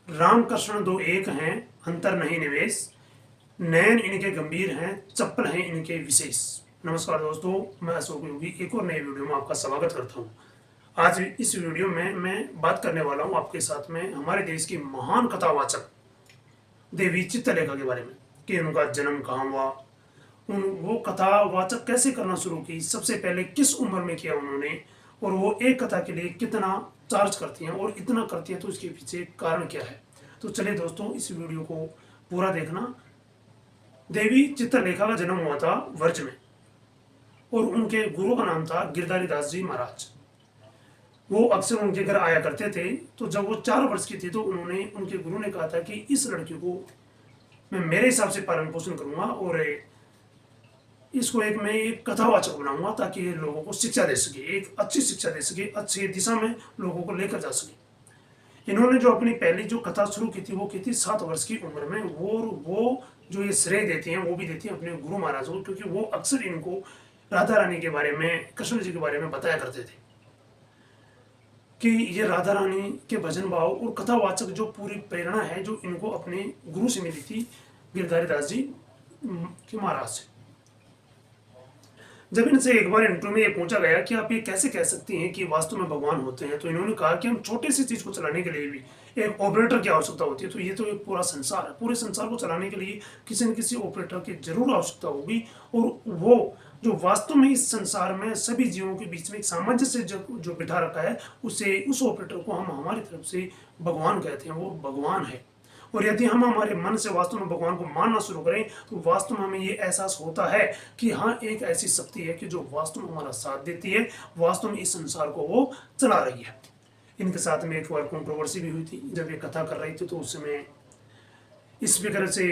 राम कृष्ण दो एक हैं, अंतर नहीं निवेश। नयन इनके गंभीर हैं, चप्पल हैं इनके विशेष। नमस्कार दोस्तों, मैं अशोक योगी एक और नए वीडियो में आपका स्वागत करता हूं। आज इस वीडियो में मैं बात करने वाला हूं आपके साथ में हमारे देश की महान कथावाचक देवी चित्रलेखा के बारे में, कि उनका जन्म कहाँ हुआ, उन वो कथावाचक कैसे करना शुरू की, सबसे पहले किस उम्र में किया उन्होंने, और वो एक कथा के लिए कितना चार्ज करती हैं, और इतना करती हैं तो इसके पीछे कारण क्या है। तो चलिए दोस्तों, इस वीडियो को पूरा देखना। देवी चित्रलेखा का जन्म हुआ था वर्ज में, और उनके गुरु का नाम था गिरधारी दास जी महाराज। वो अक्सर उनके घर आया करते थे। तो जब वो 4 वर्ष की थी तो उनके गुरु ने कहा था कि इस लड़की को मैं मेरे हिसाब से पालन पोषण करूंगा, और इसको मैं एक कथावाचक बनाऊंगा, ताकि ये लोगों को शिक्षा दे सके, एक अच्छी शिक्षा दे सके, अच्छी दिशा में लोगों को लेकर जा सके। इन्होंने जो अपनी पहली जो कथा शुरू की थी वो की थी 7 वर्ष की उम्र में। वो जो ये श्रेय देती हैं वो भी देती हैं अपने गुरु महाराज को, क्योंकि वो अक्सर इनको राधा रानी के बारे में, कृष्ण जी के बारे में बताया करते थे कि ये राधा रानी के भजन भाव और कथावाचक जो पूरी प्रेरणा है जो इनको अपने गुरु से मिली थी, गिरधारी दास जी के महाराज से। जब इनसे एक बार इंटरव्यू में ये पूछा गया कि आप ये कैसे कह सकती हैं कि वास्तव में भगवान होते हैं, तो इन्होंने कहा कि हम छोटी सी चीज को चलाने के लिए भी एक ऑपरेटर की आवश्यकता होती है। तो ये तो एक पूरा संसार है, पूरे संसार को चलाने के लिए किसी न किसी ऑपरेटर की जरूर आवश्यकता होगी। और वो जो वास्तव में इस संसार में सभी जीवों के बीच में एक सामंजस्य जो बिठा रखा है, उस ऑपरेटर को हम हमारी तरफ से भगवान कहते हैं। वो भगवान है। और यदि हम हमारे मन से वास्तव में भगवान को मानना शुरू करें तो वास्तव में हमें ये एहसास होता है कि हाँ, एक ऐसी शक्ति है कि जो वास्तव में हमारा साथ देती है, वास्तव में इस संसार को वो चला रही है। इनके साथ में एक बार कंट्रोवर्सी भी हुई थी। जब ये कथा कर रही थी तो उस समय स्पीकर से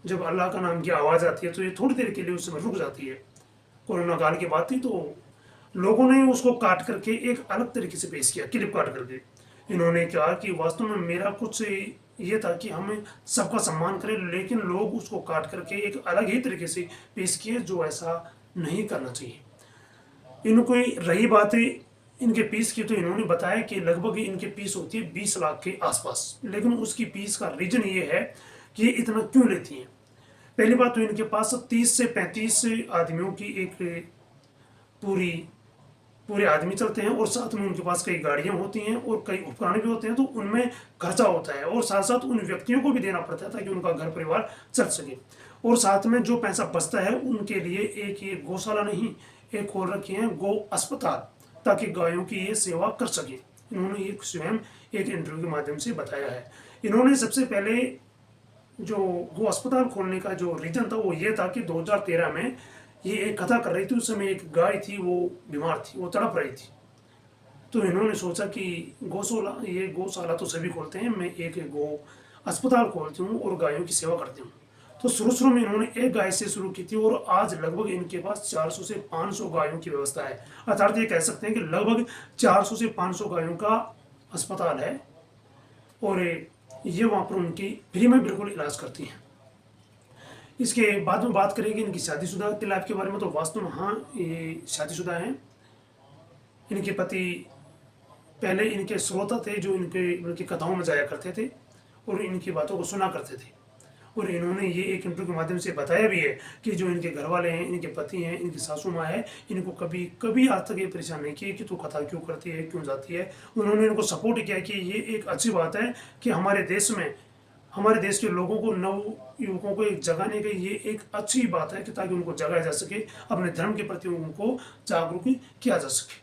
जब अल्लाह का नाम की आवाज़ आती है तो ये थोड़ी देर के लिए उस समय रुक जाती है। कोरोना काल की बात थी, तो लोगों ने उसको काट करके एक अलग तरीके से पेश किया, क्लिप काट करके। इन्होंने कहा कि वास्तव में मेरा कुछ ये था कि हमें सबका सम्मान करें, लेकिन लोग उसको काट करके एक अलग ही तरीके से पेश किए, जो ऐसा नहीं करना चाहिए। इनको रही बात इनके फीस की, तो इन्होंने बताया कि लगभग इनकी फीस होती है 20 लाख के आसपास। लेकिन उसकी फीस का रीजन ये है कि ये इतना क्यों लेती हैं। पहली बात तो इनके पास 30 से 35 आदमियों की एक पूरे आदमी चलते हैं, और साथ में उनके पास कई गाड़ियां होती हैं और कई उपकरण भी होते हैं। तो उनमें खर्चा होता है, और साथ साथ उन व्यक्तियों को भी देना पड़ता है ताकि उनका घर परिवार चल सके। और साथ में जो पैसा बचता है उनके लिए एक ये गौशाला नहीं, एक खोल रखी है गौ अस्पताल, ताकि गायों की ये सेवा कर सके। इन्होंने ये स्वयं एक इंटरव्यू के माध्यम से बताया है। इन्होंने सबसे पहले जो गौ अस्पताल खोलने का जो रीजन था वो ये था कि 2013 में ये एक कथा कर रही थी। उस समय एक गाय थी, वो बीमार थी, वो तड़प रही थी। तो इन्होंने सोचा कि गौशाला तो सभी खोलते हैं, मैं एक गौ अस्पताल खोलती हूँ और गायों की सेवा करती हूँ। तो शुरू में इन्होंने एक गाय से शुरू की थी, और आज लगभग इनके पास 400 से 500 गायों की व्यवस्था है। अर्थात ये कह सकते हैं कि लगभग 400 से 500 गायों का अस्पताल है, और ये वहाँ पर उनकी फ्री में बिल्कुल इलाज करती हैं। इसके बाद में बात करेंगे इनकी शादीशुदा की लाइफ के बारे में। तो वास्तव में हाँ, ये शादीशुदा हैं। इनके पति पहले इनके श्रोता थे, जो इनकी कथाओं में जाया करते थे और इनकी बातों को सुना करते थे। और इन्होंने ये एक इंटरव्यू के माध्यम से बताया भी है कि जो इनके घर वाले हैं, इनके पति हैं, इनकी सासू माँ है, इनको कभी आज तक ये परेशान नहीं किया कि तू कथा क्यों करती है, क्यों जाती है। उन्होंने इनको सपोर्ट किया कि ये एक अच्छी बात है कि हमारे देश के लोगों को, नव युवकों को एक जगाने की ये एक अच्छी बात है कि ताकि उनको जगाया जा सके, अपने धर्म के प्रति उनको जागरूक किया जा सके।